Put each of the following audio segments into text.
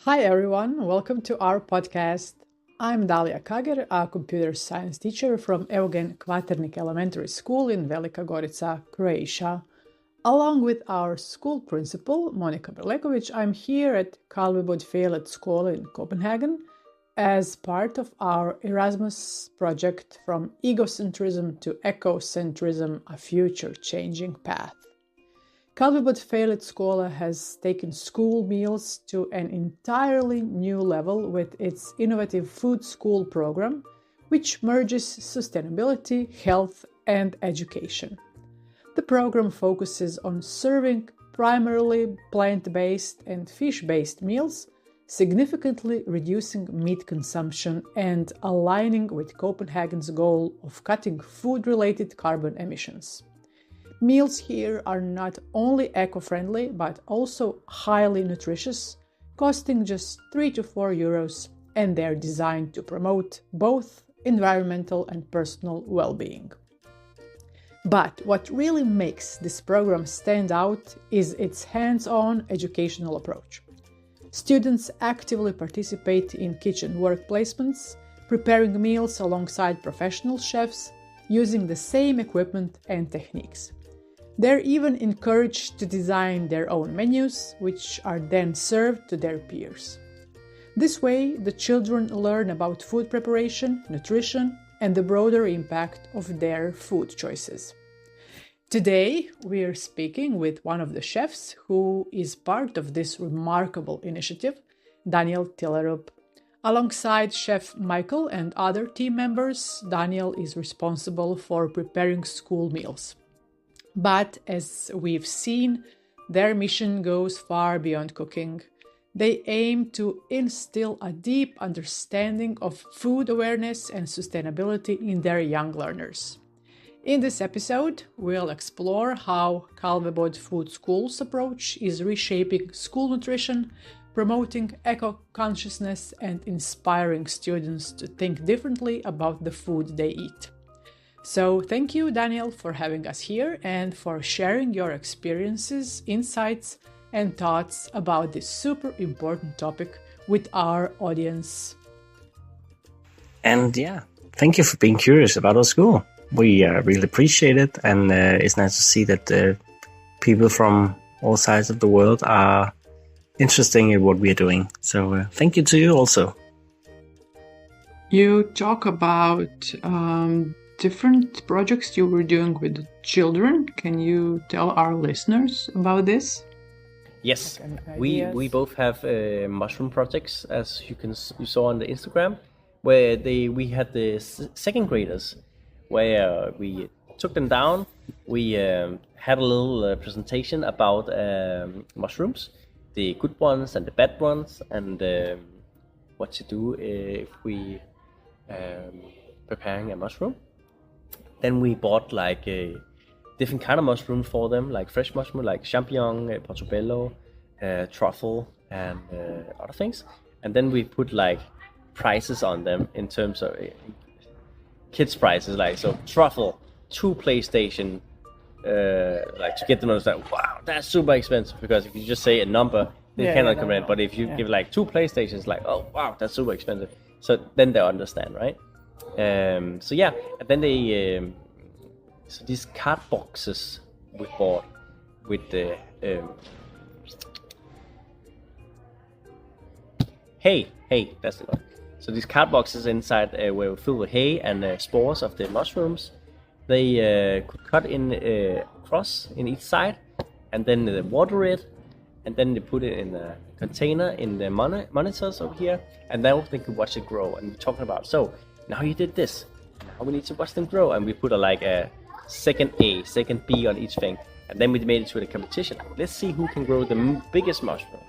Hi everyone, welcome to our podcast. I'm Dalia Kager, a computer science teacher from Eugen Kvaternik Elementary School in Velika Gorica, Croatia. Along with our school principal, Monika Berlekovic, I'm here at Kalvebod Fælled Skole in Copenhagen as part of our Erasmus project From EGOcentrism to ECOcentrism, a future-changing path. Kalvebod Fælled Skole has taken school meals to an entirely new level with its innovative food school program, which merges sustainability, health, and education. The program focuses on serving primarily plant-based and fish-based meals, significantly reducing meat consumption and aligning with Copenhagen's goal of cutting food-related carbon emissions. Meals here are not only eco-friendly but also highly nutritious, costing just 3 to 4 euros, and they're designed to promote both environmental and personal well-being. But what really makes this program stand out is its hands-on educational approach. Students actively participate in kitchen work placements, preparing meals alongside professional chefs, using the same equipment and techniques. They're even encouraged to design their own menus, which are then served to their peers. This way, the children learn about food preparation, nutrition, and the broader impact of their food choices. Today, we are speaking with one of the chefs who is part of this remarkable initiative, Daniel Thillerup. Alongside Chef Michael and other team members, Daniel is responsible for preparing school meals. But as we've seen, their mission goes far beyond cooking. They aim to instill a deep understanding of food awareness and sustainability in their young learners. In this episode, we'll explore how Kalvebod Food School's approach is reshaping school nutrition, promoting eco-consciousness, and inspiring students to think differently about the food they eat. So thank you, Daniel, for having us here and for sharing your experiences, insights, and thoughts about this super important topic with our audience. And thank you for being curious about our school. We really appreciate it, and it's nice to see that people from all sides of the world are interested in what we are doing. So thank you to you also. You talk about different projects you were doing with children. Can you tell our listeners about this? Yes, we both have mushroom projects, as you saw on the Instagram, where we had the second graders, where we took them down. We had a little presentation about mushrooms, the good ones and the bad ones, and what to do if we preparing a mushroom. Then we bought like a different kind of mushroom for them, like fresh mushroom, like champignon, portobello, truffle, and other things. And then we put like prices on them in terms of kids' prices, like so truffle, 2 PlayStation, like to get them to understand, wow, that's super expensive. Because if you just say a number, they cannot comprehend. But if you give like 2 PlayStations, like, oh wow, that's super expensive. So then they understand, right? And then they so these card boxes we bought with the hay, that's the one. So these card boxes inside were filled with hay and spores of the mushrooms. They could cut in a cross in each side, and then they water it, and then they put it in a container in the monitors over here, and then they could watch it grow. And we're talking about, so now you did this, now we need to watch them grow, and we put a second A, second B on each thing, and then we made it to the competition. Let's see who can grow the biggest mushroom.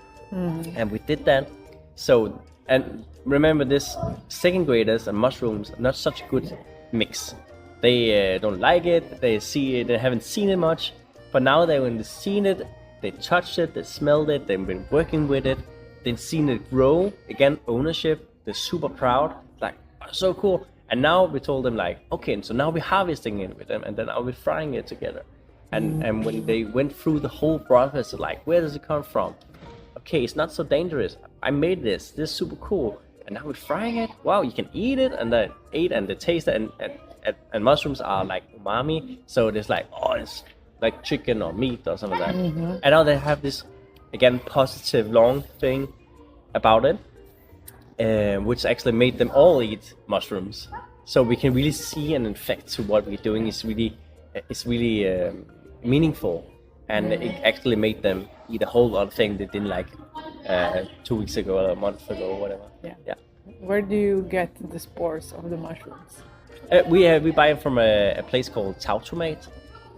And we did that. So, and remember, this second graders and mushrooms are not such a good mix. They don't like it, they haven't seen it much, but now when they've seen it, they touched it, they smelled it, they've been working with it, they've seen it grow, again, ownership, they're super proud, like, oh, so cool. And now we told them, like, okay, so now we're harvesting it with them, and then I'll be frying it together. And when they went through the whole process, like, where does it come from? okay, it's not so dangerous. I made this. This is super cool. And now we're frying it. Wow, you can eat it, and then eat and the taste and mushrooms are like umami. So it's like, oh, it's like chicken or meat or something like that. And now they have this again positive long thing about it, which actually made them all eat mushrooms. So we can really see an effect to what we're doing is really meaningful, and it actually made them eat a whole lot of things they didn't like 2 weeks ago or a month ago or whatever. Yeah. Where do you get the spores of the mushrooms? We buy it from a place called Tautomat.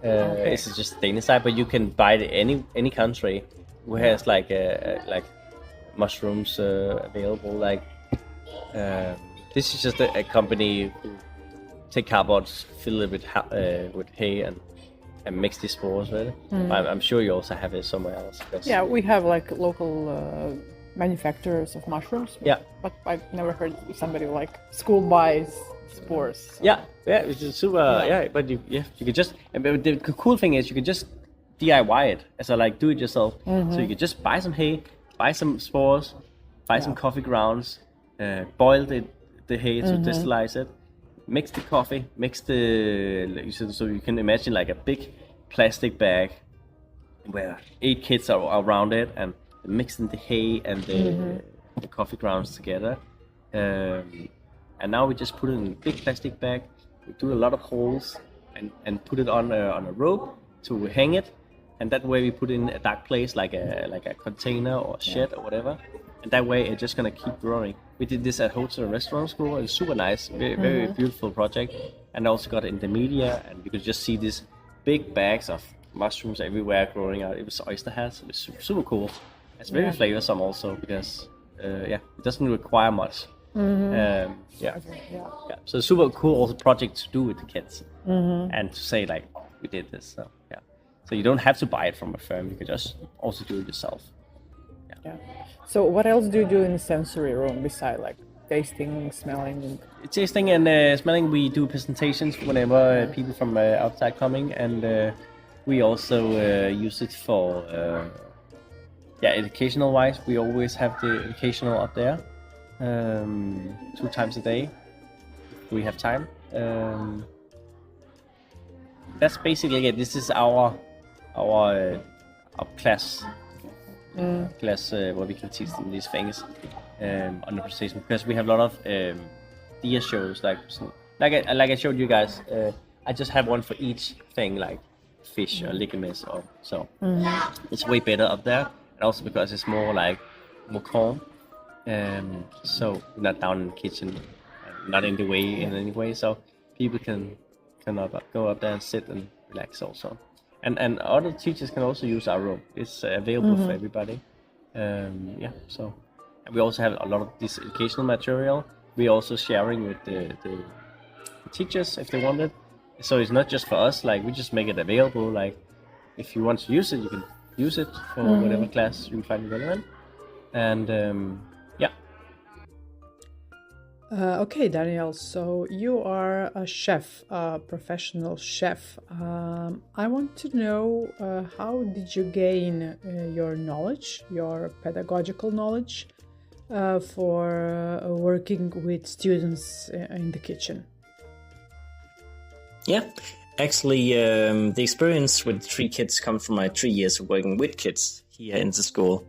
This is just the Danish side, but you can buy it any country who has like mushrooms available. Like this is just a company who take cardboards, fill it with hay and mix these spores with it. I'm sure you also have it somewhere else. Yeah, we have like local manufacturers of mushrooms. Yeah, but I've never heard somebody like school buys spores. So. Yeah, it's just super. Yeah, but you could just. But the cool thing is you could just DIY it, so like do it yourself. So you could just buy some hay, buy some spores, buy some coffee grounds, boil the hay to distillize it, mix the coffee, so you can imagine like a big plastic bag where 8 kids are around it and mixing the hay and the coffee grounds together. And now we just put it in a big plastic bag. We do a lot of holes and put it on a rope to hang it. And that way we put it in a dark place like a container or a shed or whatever. And that way it's just gonna keep growing. We did this at Hotel and Restaurant School. It was super nice, very beautiful project. And I also got it in the media, and we could just see these big bags of mushrooms everywhere growing out. It was oyster hats. It was super cool. It's very flavorsome also because it doesn't require much. So super cool also project to do with the kids and to say like we did this. So you don't have to buy it from a firm. You can just also do it yourself. So what else do you do in the sensory room besides like tasting, smelling? Tasting and smelling. We do presentations whenever people from outside coming, and we also use it for educational wise. We always have the educational up there 2 times a day if we have time. That's basically it. This is our class where we can teach them these things on the presentation, because we have a lot of dia shows like I showed you guys. I just have one for each thing, like fish or ligaments or so. It's way better up there, and also because it's more calm. So we're not down in the kitchen, not in the way in any way, so people can go up there and sit and relax also. And other teachers can also use our room. It's available for everybody. So and we also have a lot of this educational material. We're also sharing with the teachers if they want it. So it's not just for us, like we just make it available. Like if you want to use it, you can use it for whatever class you find relevant. And Okay, Daniel, so you are a chef, a professional chef. I want to know how did you gain your knowledge, your pedagogical knowledge for working with students in the kitchen? Yeah, actually, the experience with 3 kids comes from my 3 years of working with kids here in the school.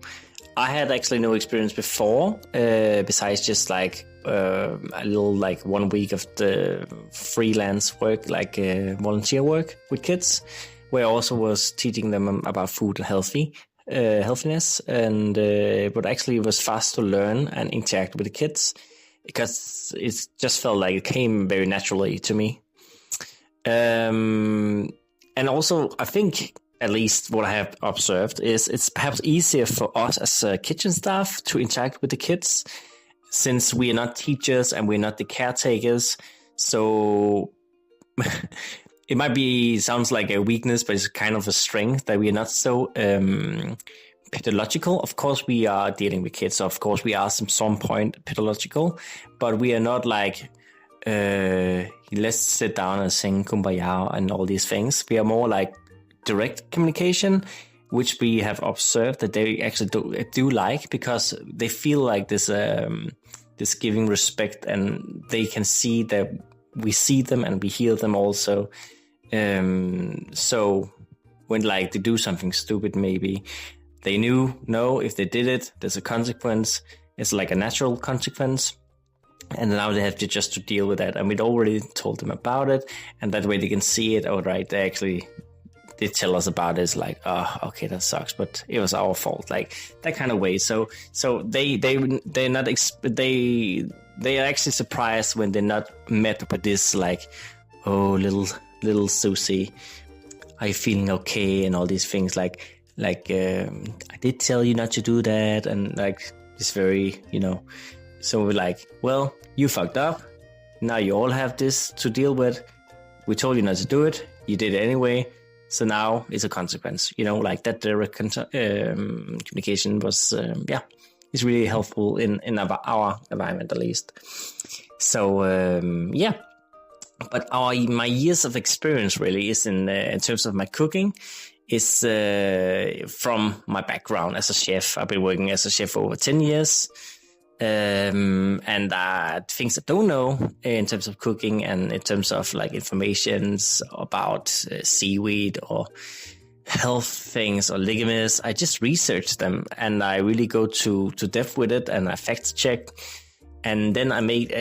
I had actually no experience before, besides just like a little 1 week of the freelance work, like volunteer work with kids, where I also was teaching them about food and healthiness, and but actually it was fast to learn and interact with the kids because it just felt like it came very naturally to me. And also I think, at least what I have observed, is it's perhaps easier for us as kitchen staff to interact with the kids, since we are not teachers and we're not the caretakers. So it might sounds like a weakness, but it's kind of a strength that we are not so pedagogical. Of course, we are dealing with kids. So of course, we are at some point pedagogical, but we are not like, let's sit down and sing Kumbaya and all these things. We are more like direct communication, which we have observed that they actually do like, because they feel like this giving respect, and they can see that we see them and we hear them also. So when like they do something stupid, maybe they know if they did it, there's a consequence. It's like a natural consequence. And now they have just to deal with that. And we'd already told them about it. And that way they can see it. All right, they tell us about it. It's like, oh, okay, that sucks, but it was our fault. Like that kind of way. So they're not, they are actually surprised when they're not met with this, like, oh, little Susie, are you feeling okay? And all these things like, I did tell you not to do that. And like, it's very, so we're like, well, you fucked up. Now you all have this to deal with. We told you not to do it. You did it anyway. So now it's a consequence, like that direct communication was, is really helpful in our environment, at least. So, but my years of experience really is in terms of my cooking is from my background as a chef. I've been working as a chef for over 10 years. And things I don't know in terms of cooking and in terms of like informations about seaweed or health things or ligaments, I just research them and I really go to depth with it, and I fact check, and then I made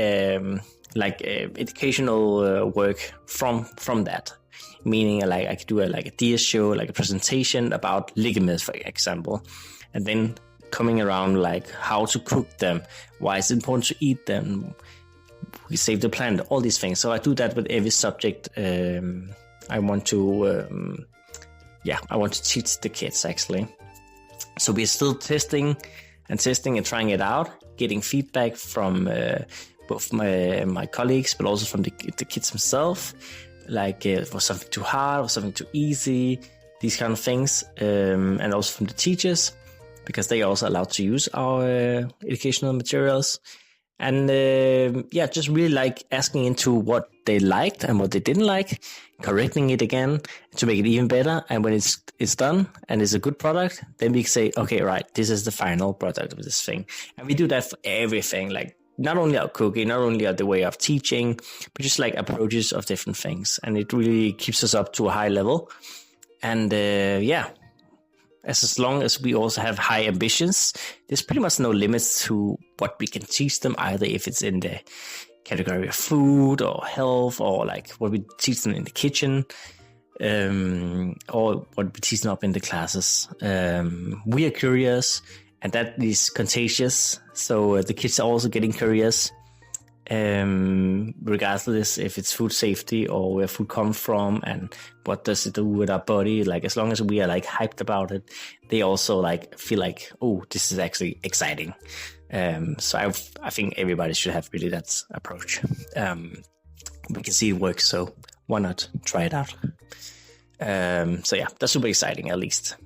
educational work from that. Meaning, like I could do a deer show, like a presentation about ligaments, for example, and then coming around like how to cook them, why it's important to eat them, we save the planet, all these things. So I do that with every subject. I want to teach the kids actually. So we're still testing and trying it out, getting feedback from both my colleagues, but also from the kids themselves. Like was something too hard or something too easy, these kind of things, and also from the teachers, because they are also allowed to use our educational materials. And just really like asking into what they liked and what they didn't like, correcting it again to make it even better. And when it's done and it's a good product, then we say, okay, right, this is the final product of this thing. And we do that for everything, like not only our cooking, not only the way of teaching, but just like approaches of different things. And it really keeps us up to a high level. And as long as we also have high ambitions, there's pretty much no limits to what we can teach them, either if it's in the category of food or health, or like what we teach them in the kitchen, or what we teach them up in the classes. We are curious, and that is contagious. So the kids are also getting curious, regardless if it's food safety or where food comes from and what does it do with our body. Like as long as we are like hyped about it, they also like feel like, oh, this is actually exciting. So I think everybody should have really that approach. We can see it works, so why not try it out? So yeah, that's super exciting, at least.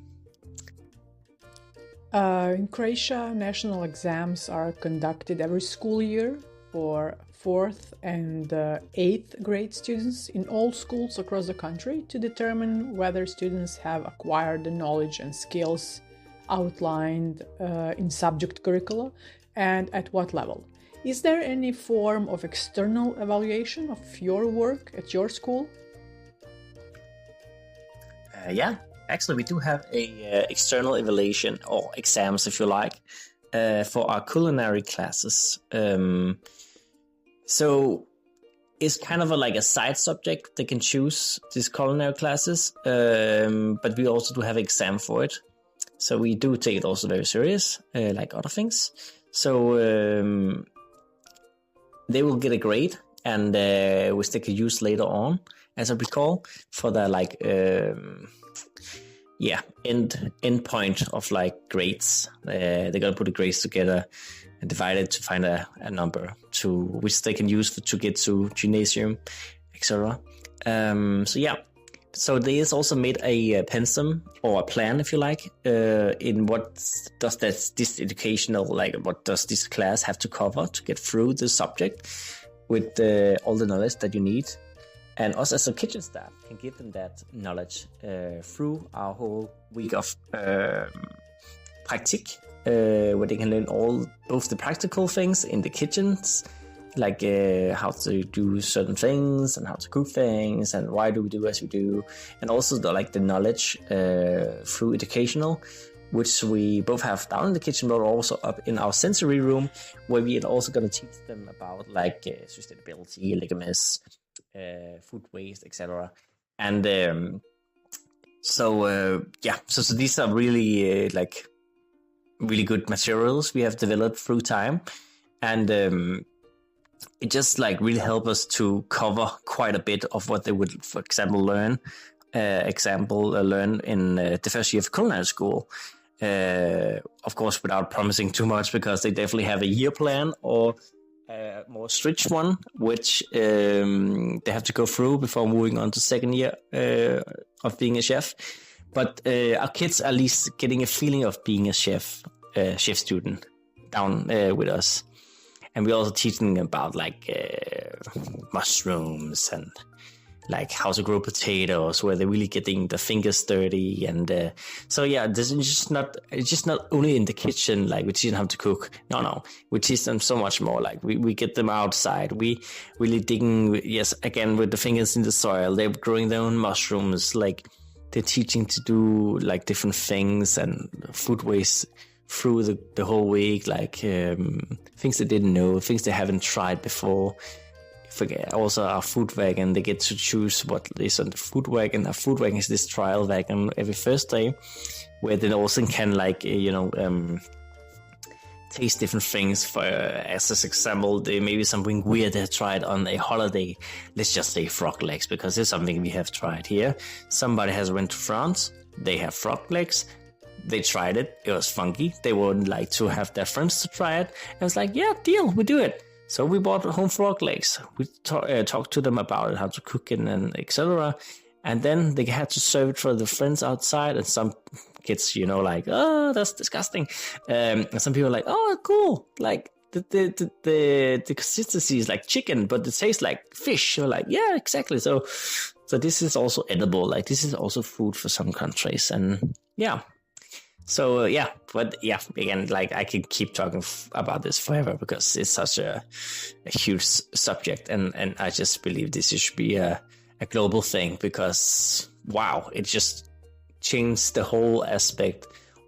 In Croatia, national exams are conducted every school year for 4th and 8th grade students in all schools across the country to determine whether students have acquired the knowledge and skills outlined in subject curricula and at what level. Is there any form of external evaluation of your work at your school? Yeah, actually we do have a external evaluation, or exams if you like, for our culinary classes. So it's kind of like a side subject. They can choose these culinary classes, but we also do have an exam for it. So we do take it also very serious, like other things. So they will get a grade, and which they can use later on, as I recall, for the like end point of like grades. They're gonna put the grades together and divide it to find a number to which they can use to get to gymnasium, etc. So they has also made a pensum or a plan, if you like, in what does this educational, like what does this class have to cover to get through the subject with all the knowledge that you need. And us as a kitchen staff can give them that knowledge through our whole week of practique, where they can learn both the practical things in the kitchens, like how to do certain things and how to cook things and why do we do as we do, and also the knowledge through educational, which we both have down in the kitchen but also up in our sensory room, where we are also going to teach them about sustainability, ligaments, food waste, etc. And so these are really really good materials we have developed through time, and it just really help us to cover quite a bit of what they would, for example, learn in the first year of culinary school. Of course, without promising too much, because they definitely have a year plan or a more strict one, which they have to go through before moving on to second year of being a chef. But our kids are at least getting a feeling of being a chef student down with us. And we also teaching them about mushrooms and how to grow potatoes, where they're really getting the fingers dirty. And this is just not only in the kitchen, we teach them how to cook. No, we teach them so much more. We get them outside. We really digging, again, with the fingers in the soil. They're growing their own mushrooms. They're teaching to do different things and food waste through the whole week, things they didn't know, things they haven't tried before. Forget also our food wagon. They get to choose what is on the food wagon. Our food wagon is this trial wagon every first day, where they also can taste different things. For as an example, there may be something weird they tried on a holiday. Let's just say frog legs, because it's something we have tried here. Somebody has went to France. They have frog legs. They tried it. It was funky. They would like to have their friends to try it. And it's yeah, deal, we do it. So we bought home frog legs. We talked to them about it, how to cook it, and etc. And then they had to serve it for the friends outside. And some kids, oh, that's disgusting. And some people are oh, cool. The consistency is like chicken, but it tastes like fish. You're yeah, exactly. So this is also edible. This is also food for some countries. And yeah. So again, I could keep talking about this forever, because it's such a huge subject, and I just believe this should be a global thing, because wow, it just changed the whole aspect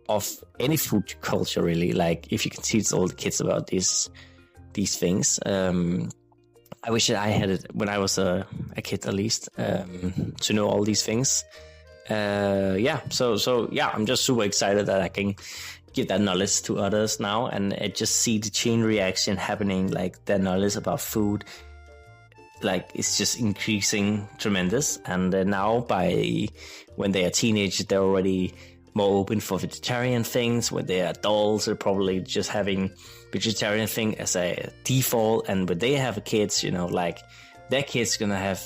of any food culture, really. If you can teach all the kids about these things. I wish that I had it when I was a kid, at least, to know all these things. I'm just super excited that I can give that knowledge to others now, and just see the chain reaction happening. Their knowledge about food, it's just increasing tremendous. And now, when they are teenagers, they're already more open for vegetarian things. When they are adults, they're probably just having vegetarian thing as a default. And when they have kids, their kids gonna have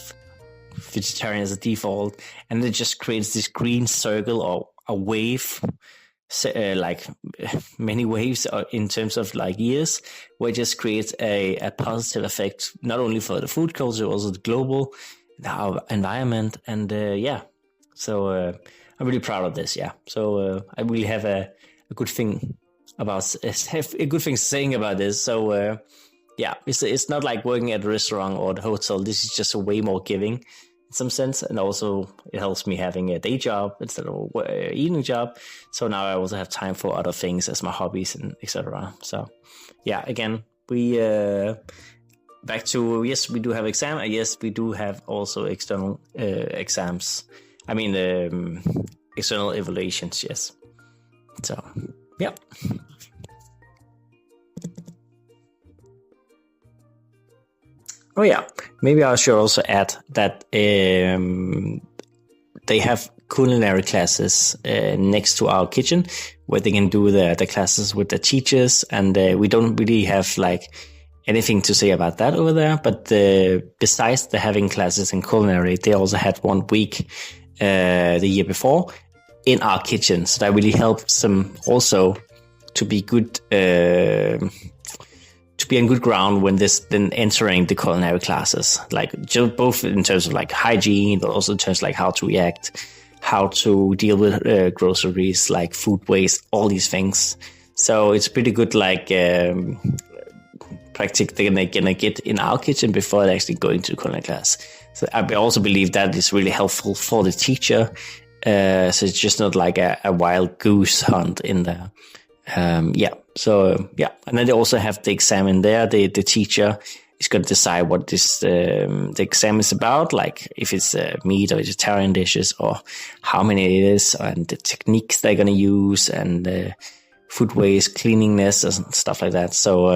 vegetarian as a default, and it just creates this green circle or a wave, many waves in terms of years, where it just creates a positive effect, not only for the food culture, also the global, our environment. And I'm really proud of this. So I really have a good thing saying about this. So it's not like working at a restaurant or the hotel. This is just a way more giving in some sense, and also it helps me having a day job instead of an evening job. So now I also have time for other things as my hobbies and etc. So again, we back to, yes, we do have exam, and yes, we do have also external exams. I mean external evaluations. Yes. So Oh yeah, maybe I should also add that they have culinary classes next to our kitchen, where they can do the classes with the teachers, and we don't really have anything to say about that over there. But besides the having classes in culinary, they also had 1 week the year before in our kitchen, so that really helps them also to be good. to be on good ground when then entering the culinary classes, like just both in terms of like hygiene, but also in terms of like how to react, how to deal with groceries, like food waste, all these things. So it's pretty good, like practice they're gonna get in our kitchen before they actually go into the culinary class. So I also believe that is really helpful for the teacher. So it's just not like a wild goose hunt in there. And then they also have the exam in there. The teacher is going to decide what the exam is about, like if it's meat or vegetarian dishes, or how many it is, and the techniques they're going to use, and food waste, cleanliness, and stuff like that. So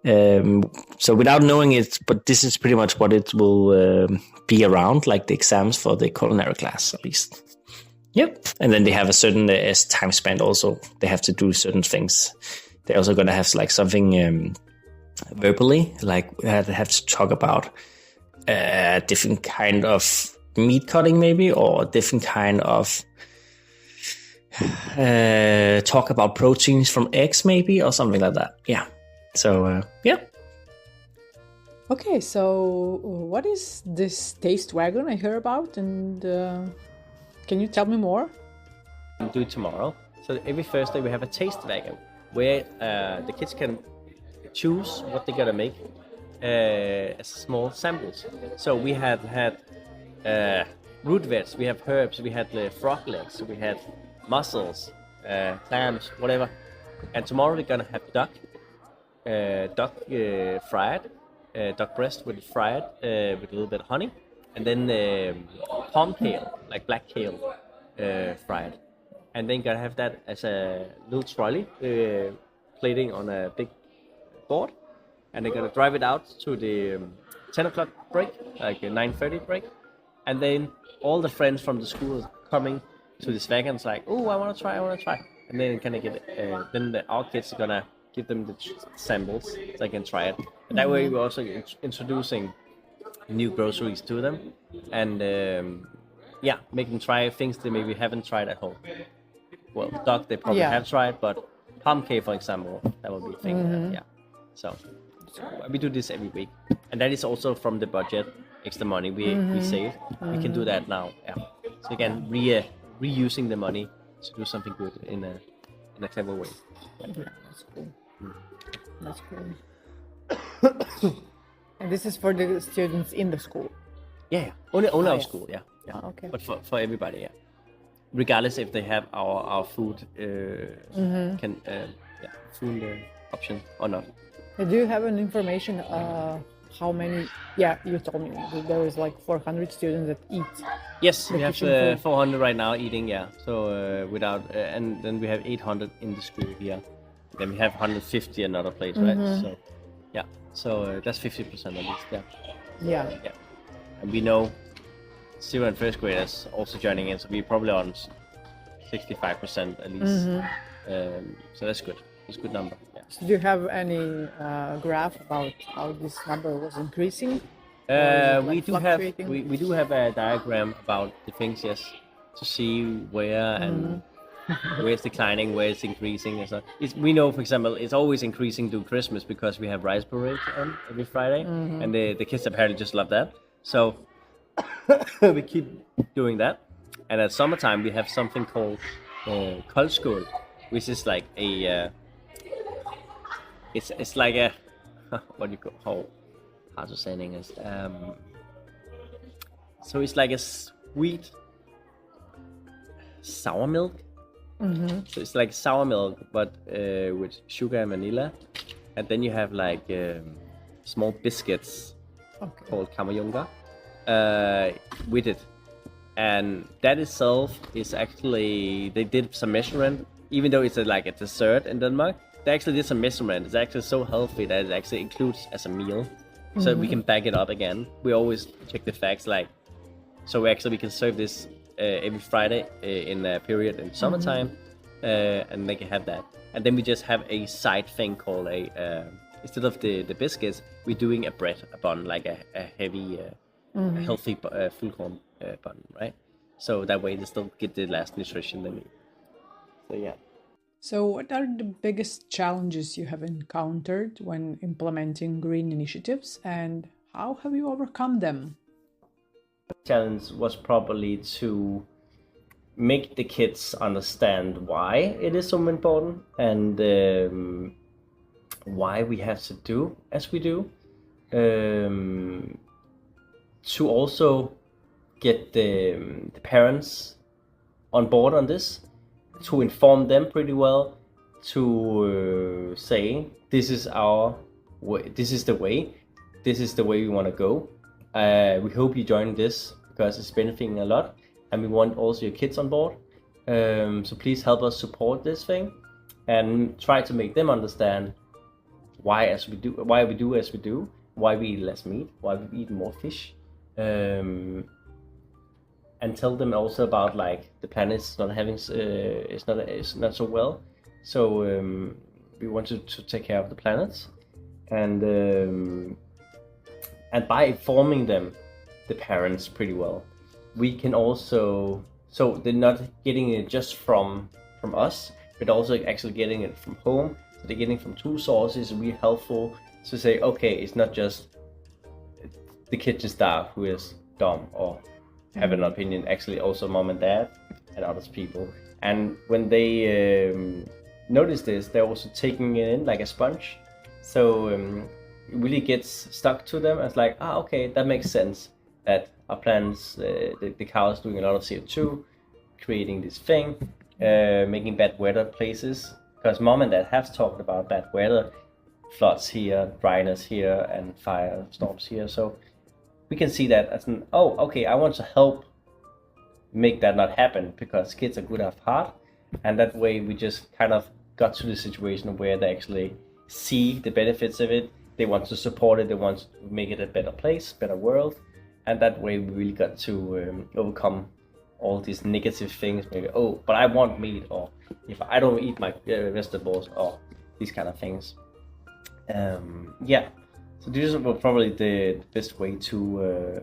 so without knowing it, but this is pretty much what it will be around, like the exams for the culinary class at least. Yep. And then they have a certain time spent also. They have to do certain things. They're also going to have like something verbally, like they have to talk about different kind of meat cutting maybe, or different kind of talk about proteins from eggs maybe, or something like that. Yeah. So, Okay, so what is this taste wagon I heard about, and can you tell me more? We'll do it tomorrow. So every Thursday we have a taste wagon where the kids can choose what they're gonna make as small samples. So we have had root veg, we have herbs, we had the frog legs, we had mussels, clams, whatever. And tomorrow we're gonna have duck fried, duck breast with fried with a little bit of honey, and then palm kale, like black kale, fried. And then gonna have that as a little trolley, plating on a big board, and they're gonna drive it out to the 10 o'clock break, like a 9:30 break, and then all the friends from the school are coming to this wagon. It's like, oh, I want to try, and then kind of get then our kids are gonna give them the samples so they can try it. And that way we're also introducing new groceries to them, and make them try things they maybe haven't tried at home. Well, duck they probably have tried, but palm cake, for example, that would be a thing. So we do this every week, and that is also from the budget, extra money we save. We can do that now. Yeah. So again, reusing the money to do something good in a clever way. Yeah, that's cool. That's cool. And this is for the students in the school? Yeah. Only our school, yeah. Oh, okay. But for everybody, yeah. Regardless if they have our food food option or not. Do you have an information how many? Yeah, you told me there is like 400 students that eat. Yes, we have 400 right now eating. Yeah, so without and then we have 800 in the school here. Then we have 150 another place, right? So yeah, so that's 50% at least. Yeah. And we know 0 and first graders also joining in, so we're probably on 65% at least. So that's good. That's a good number. Yeah. So do you have any graph about how this number was increasing? We do have a diagram about the things, yes, to see where and where it's declining, where it's increasing. And so we know, for example, it's always increasing during Christmas because we have rice parade on every Friday, and the kids apparently just love that. So we keep doing that. And at summertime we have something called Koldskål, which is like a it's like a what do you call how to say in English? So it's like a sweet sour milk. So it's like sour milk, but with sugar and vanilla, and then you have like small biscuits called kammerjunker with it, and that itself is actually, they did some measurement, even though it's like a dessert in Denmark. They actually did some measurement. It's actually so healthy that it actually includes as a meal, so we can back it up again. We always check the facts, like, so we can serve this every Friday in a period in summertime, and they can have that. And then we just have a side thing called instead of the biscuits, we're doing a bread, a bun, like a heavy, a healthy full corn bun, right? So that way they still get the last nutrition they need. So yeah. So, what are the biggest challenges you have encountered when implementing green initiatives, and how have you overcome them? Challenge was probably to make the kids understand why it is so important and why we have to do as we do. To also get the parents on board on this, to inform them pretty well, to say this is our way, this is the way we want to go. We hope you join this because it's benefiting a lot, and we want also your kids on board. So please help us support this thing, and try to make them understand why we do as we do, why we eat less meat, why we eat more fish, and tell them also about like the planet's not having it's not so well. So we want to take care of the planet, and by informing them, the parents pretty well, we can also, so they're not getting it just from us, but also actually getting it from home. So they're getting from two sources. Really helpful to say, okay, it's not just the kitchen staff who is dumb or have an opinion. Actually, also mom and dad and other people. And when they notice this, they're also taking it in like a sponge. So it really gets stuck to them. It's like, okay, that makes sense. That our plants, the cows doing a lot of CO2, creating this thing, making bad weather places. Because mom and dad have talked about bad weather, floods here, dryness here, and firestorms here. So we can see that as an, okay, I want to help make that not happen because kids are good of heart. And that way we just kind of got to the situation where they actually see the benefits of it. They want to support it. They want to make it a better place, better world. And that way we really got to overcome all these negative things. Maybe, but I want meat, or if I don't eat my vegetables, or these kind of things. So these were probably the best way to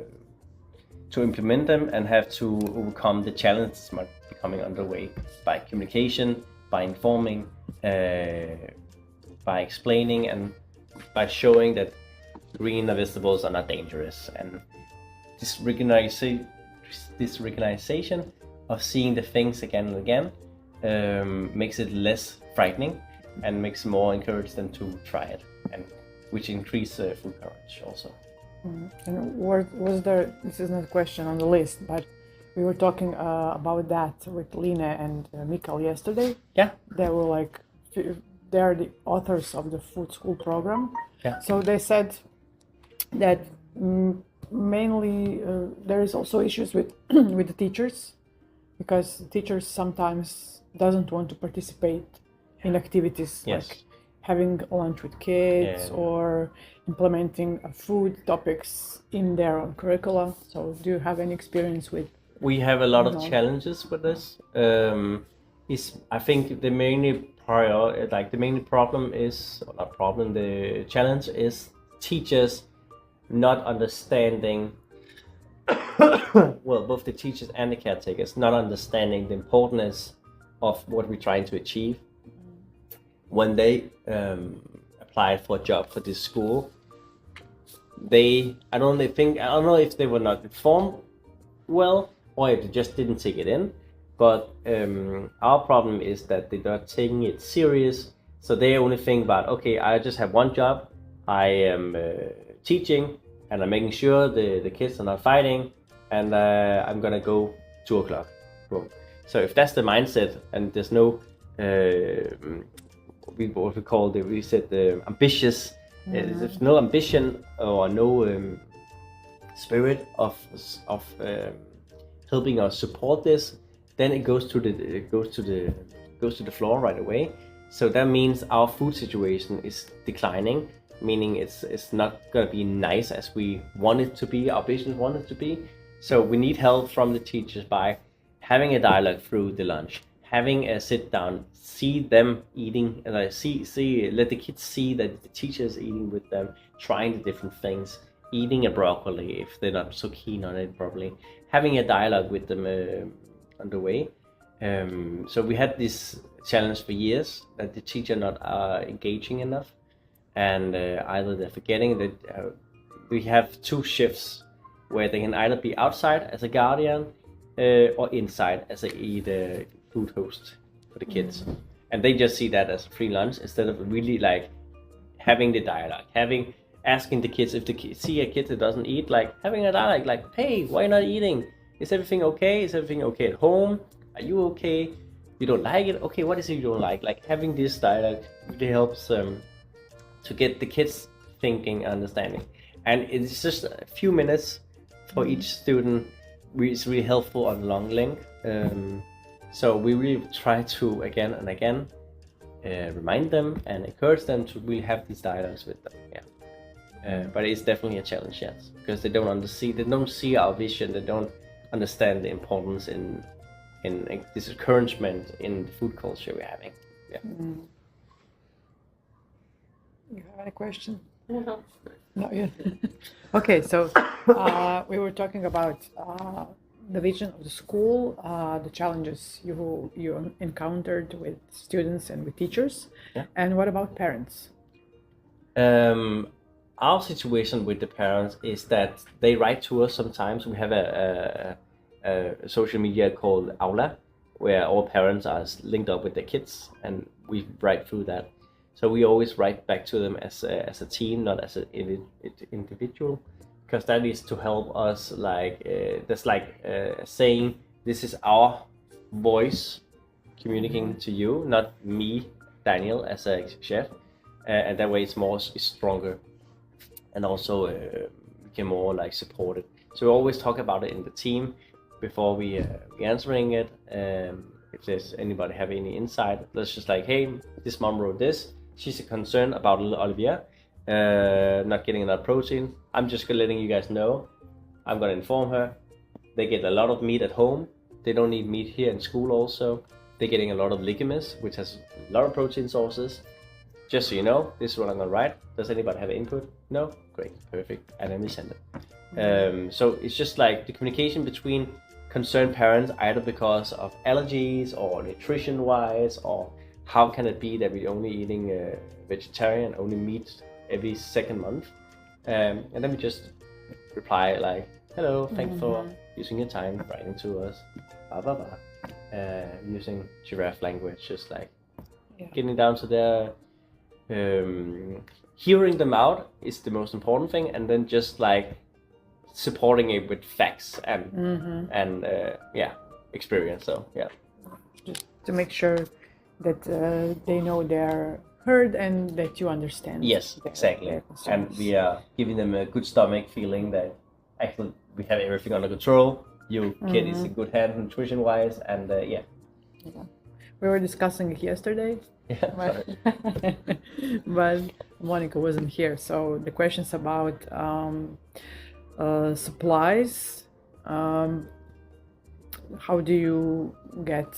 implement them and have to overcome the challenges might be coming underway by communication, by informing, by explaining, and by showing that green vegetables are not dangerous. And this recognition of seeing the things again and again makes it less frightening and makes more encourage them to try it, and which increase food courage also. And was there, this is not a question on the list, but we were talking about that with Lina and Michael yesterday. Yeah. They were like, they are the authors of the food school program. Yeah. So they said that mainly there is also issues with with the teachers, because teachers sometimes doesn't want to participate in activities like having lunch with kids or implementing food topics in their own curricula. So do you have any experience with? We have a lot of challenges with this. I think the main the challenge is teachers not understanding, well, both the teachers and the caretakers not understanding the importance of what we're trying to achieve. When they applied for a job for this school, I don't know if they were not informed well, or if they just didn't take it in. But our problem is that they're not taking it serious. So they only think about, okay, I just have one job. I am teaching, and I'm making sure the kids are not fighting, and I'm gonna go 2 o'clock. Boom. So if that's the mindset, and there's no ambitious. There's no ambition or no spirit of helping us support this. Then it goes to the floor right away. So that means our food situation is declining, meaning it's not gonna be nice as we want it to be. Our business want it to be. So we need help from the teachers by having a dialogue through the lunch, having a sit down, see them eating, and let the kids see that the teacher is eating with them, trying the different things, eating a broccoli if they're not so keen on it probably, having a dialogue with them on the way. So we had this challenge for years, that the teacher not engaging enough, and either they're forgetting that we have 2 shifts where they can either be outside as a guardian or inside as a food host for the kids. And they just see that as a free lunch instead of really like having the dialogue, asking the kids, if they see a kid that doesn't eat, like having a dialogue, like, hey, why are you not eating? Is everything okay? Is everything okay at home? Are you okay? You don't like it? Okay, what is it you don't like? Like having this dialogue really helps to get the kids thinking, understanding. And it's just a few minutes for each student. It's really helpful on the long length. So we really try to again and again remind them and encourage them to really have these dialogues with them. But it's definitely a challenge, yes, because they don't see our vision. They don't understand the importance in this encouragement in the food culture we're having. Yeah. You have any question? No. Not yet. Okay, so we were talking about the vision of the school, the challenges you encountered with students and with teachers, and what about parents? Our situation with the parents is that they write to us sometimes. We have a social media called Aula, where all parents are linked up with their kids, and we write through that. So we always write back to them as a team, not as an individual, because that is to help us. Like that's like saying this is our voice communicating to you, not me, Daniel, as a chef, and that way it's stronger, and also we can more like support it. So we always talk about it in the team before we answering it. If there's anybody have any insight, let's just like, hey, this mom wrote this. She's concerned about little Olivia not getting enough protein. I'm just letting you guys know. I'm gonna inform her. They get a lot of meat at home. They don't need meat here in school also. They're getting a lot of legumes, which has a lot of protein sources. Just so you know, this is what I'm gonna write. Does anybody have input? No? Great, perfect. And then we send it. So it's just like the communication between concerned parents, either because of allergies or nutrition wise, or how can it be that we're only eating vegetarian, only meat every second month? And then we just reply like, hello, thanks for using your time writing to us, blah, blah, blah. Using giraffe language, just like getting down to their, hearing them out is the most important thing. And then just like supporting it with facts and experience. So, yeah. Just to make sure that they know they're heard and that you understand. Yes, exactly. And we are giving them a good stomach feeling that actually we have everything under control. You kid is in good hand nutrition wise, and We were discussing it yesterday. Yeah, but Monica wasn't here, so the questions about supplies. How do you get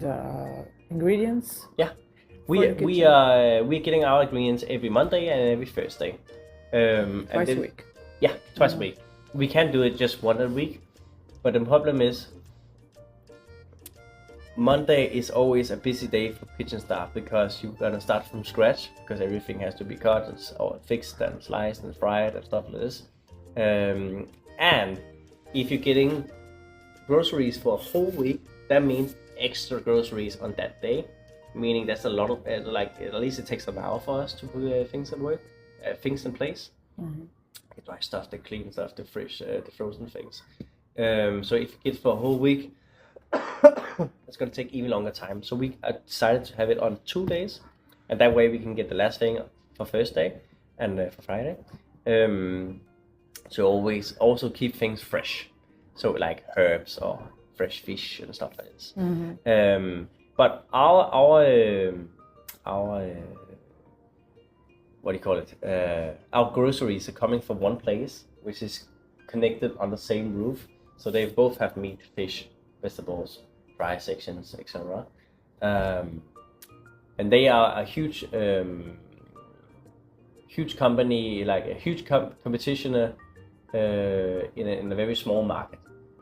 the ingredients? Yeah, we're getting our ingredients every Monday and every Thursday. Twice a week. Yeah, twice a week. We can't do it just one a week, but the problem is Monday is always a busy day for kitchen staff because you're gonna start from scratch because everything has to be cut or fixed and sliced and fried and stuff like this. And if you're getting groceries for a whole week, that means extra groceries on that day, meaning that's a lot of like at least it takes an hour for us to put things in place. The dry stuff, the clean stuff, the fresh, the frozen things. So if you get for a whole week, it's gonna take even longer time. So we decided to have it on 2 days, and that way we can get the last thing for Thursday and for Friday. So always also keep things fresh, so like herbs or fresh fish and stuff like this. But our what do you call it? Our groceries are coming from one place, which is connected on the same roof. So they both have meat, fish, vegetables, dry sections, etc. And they are a huge company, like a huge competition in a very small market.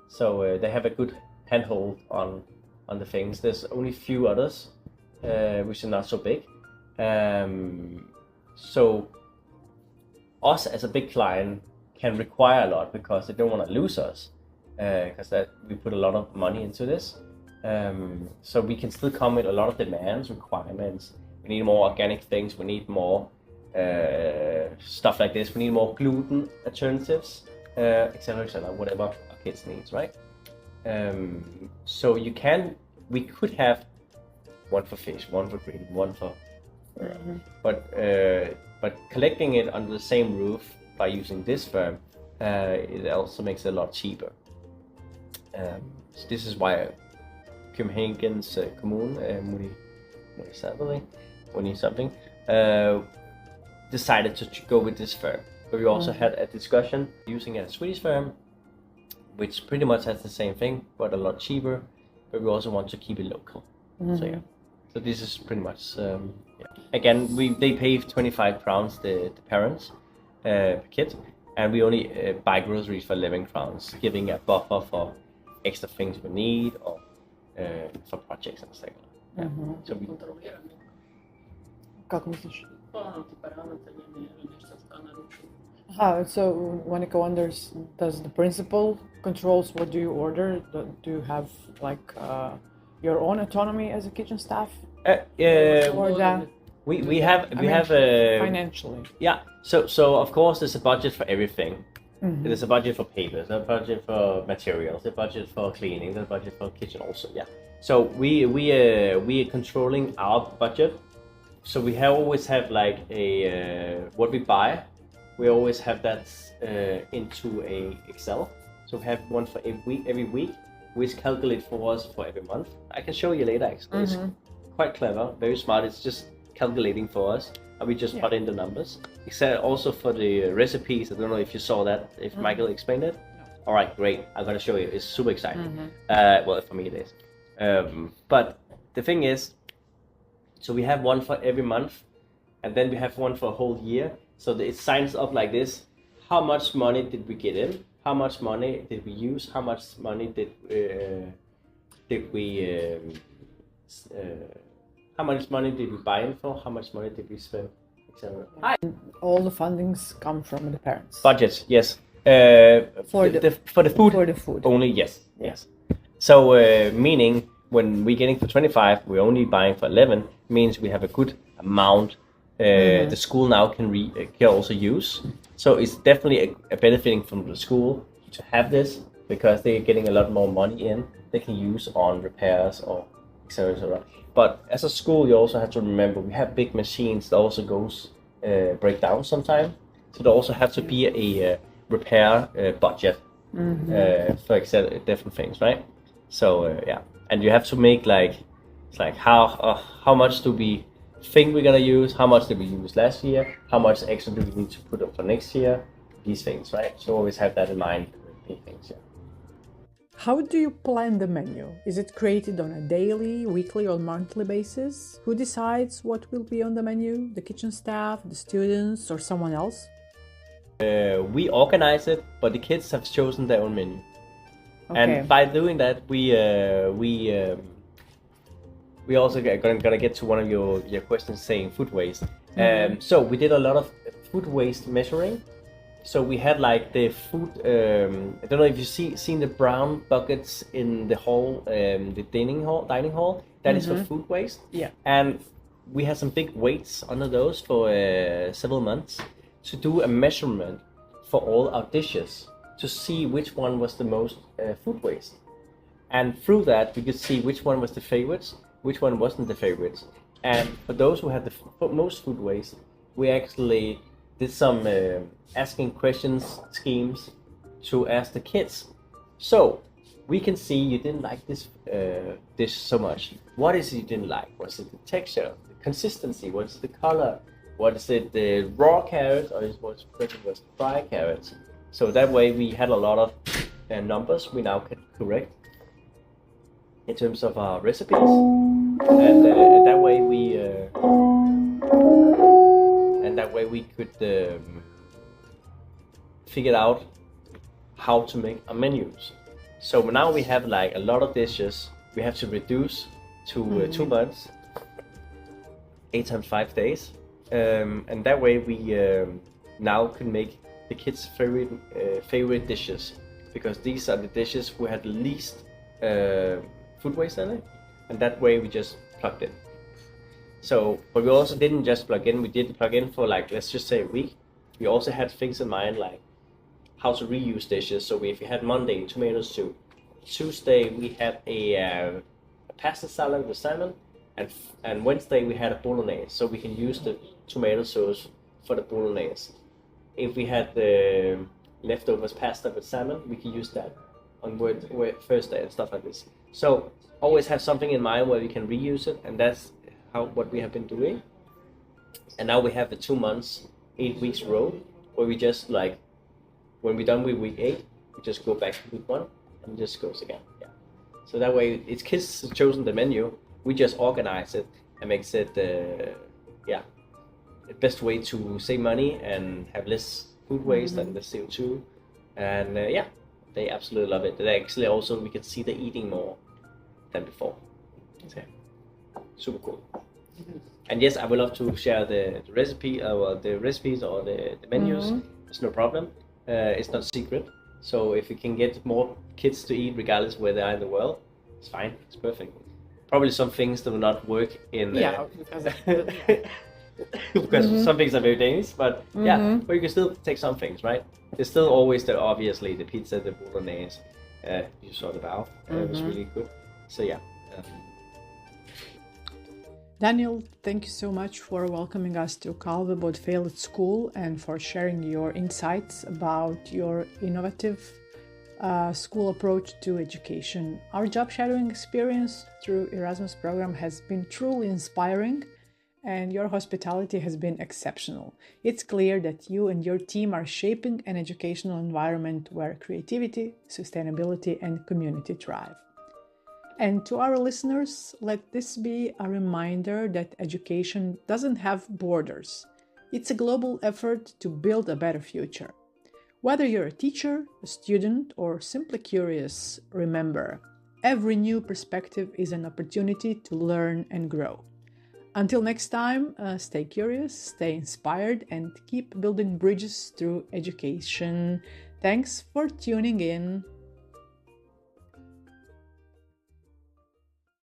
So they have a good handhold on the things. There's only few others which is not so big. So us as a big client can require a lot because they don't want to lose us, because we put a lot of money into this. So we can still come with a lot of demands, requirements. We need more organic things. We need more stuff like this. We need more gluten alternatives, etc., whatever our kids needs, right? So we could have one for fish, one for green, one for, but collecting it under the same roof by using this firm, it also makes it a lot cheaper. So this is why Copenhagen's kommune, decided to go with this firm. But we also had a discussion using a Swedish firm, which pretty much has the same thing, but a lot cheaper. But we also want to keep it local. So yeah. So this is pretty much, again, they pay 25 crowns, the parents, per kid, and we only buy groceries for 11 crowns, giving a buffer for extra things we need or for projects and stuff. So we Как мыслишь? So when it wonders, does the principal controls what do you order? Do you have like your own autonomy as a kitchen staff? Or that? We have financially. Yeah. So of course there's a budget for everything. There's a budget for papers, a budget for materials, a budget for cleaning, a budget for kitchen also. Yeah. So we are controlling our budget. So we always have like what we buy. We always have that into a Excel. So we have one for every week, which calculates for us for every month. I can show you later actually. It's quite clever, very smart. It's just calculating for us, and we just put in the numbers. Except also for the recipes. I don't know if you saw that, if Michael explained it. No. All right, great. I'm gonna show you. It's super exciting. Well, for me it is. But the thing is, so we have one for every month, and then we have one for a whole year. So it signs up like this. How much money did we get in? How much money did we use? How much money did we how much money did we buy in for? How much money did we spend? Etc. All the fundings come from the parents. Budgets, yes. For the food. For the food. Only, yes. So meaning when we're getting for 25, we're only buying for 11. Means we have a good amount. The school now can also use. So it's definitely a benefiting from the school to have this, because they're getting a lot more money in. They can use on repairs or etc. But as a school, you also have to remember we have big machines that also break down sometimes. So there also have to be a repair budget for different things, right? So and you have to make it's like how much do we think we're gonna use? How much did we use last year? How much extra do we need to put up for next year? These things, right? So always have that in mind. Things, How do you plan the menu? Is it created on a daily, weekly, or monthly basis? Who decides what will be on the menu? The kitchen staff, the students, or someone else? We organize it, but the kids have chosen their own menu. Okay. And by doing that, we also gonna get to one of your questions saying food waste. So we did a lot of food waste measuring. So we had like the food. I don't know if you seen the brown buckets in the hall, the dining hall. That is for food waste. Yeah. And we had some big weights under those for several months to do a measurement for all our dishes to see which one was the most food waste. And through that, we could see which one was the favorites, which one wasn't the favorites. And for those who had the most food waste, we actually did some asking questions schemes to ask the kids. So we can see you didn't like this dish so much. What is it you didn't like? Was it the texture, the consistency? What is the color? What is it, the raw carrots, or was it dry carrots? So that way we had a lot of numbers we now can correct in terms of our recipes, and that way we could figure out how to make our menus. So now we have like a lot of dishes we have to reduce to 2 months, 8 times 5 days. And that way we now can make the kids' favorite dishes, because these are the dishes who had the least food waste in it, and that way we just plugged in. So, but we also didn't just plug in, we didn't plug in for like, let's just say a week. We also had things in mind like how to reuse dishes. So if we had Monday tomato soup, Tuesday we had a pasta salad with salmon, and Wednesday we had a bolognese, so we can use the tomato sauce for the bolognese. If we had the leftovers pasta with salmon, we can use that on Thursday and stuff like this. So always have something in mind where we can reuse it, and that's what we have been doing. And now we have the 2 months, 8 weeks row, where we just like, when we're done with week 8, we just go back to week 1 and just goes again. Yeah. So that way it's kids chosen the menu, we just organize it and makes it the best way to save money and have less food waste and the CO2. And they absolutely love it. They actually also, we can see they're eating more than before. So, super cool. And yes, I would love to share the recipe, the recipes or the menus. It's no problem. It's not secret. So if we can get more kids to eat regardless where they are in the world, it's fine. It's perfect. Probably some things that will not work in because some things are very Danish, but but you can still take some things, right? There's still always obviously the pizza, the bolognese, you saw the bao, it was really good. So Daniel, thank you so much for welcoming us to Kalvebod Fælled School and for sharing your insights about your innovative school approach to education. Our job shadowing experience through Erasmus program has been truly inspiring, and your hospitality has been exceptional. It's clear that you and your team are shaping an educational environment where creativity, sustainability, and community thrive. And to our listeners, let this be a reminder that education doesn't have borders. It's a global effort to build a better future. Whether you're a teacher, a student, or simply curious, remember, every new perspective is an opportunity to learn and grow. Until next time, stay curious, stay inspired, and keep building bridges through education. Thanks for tuning in.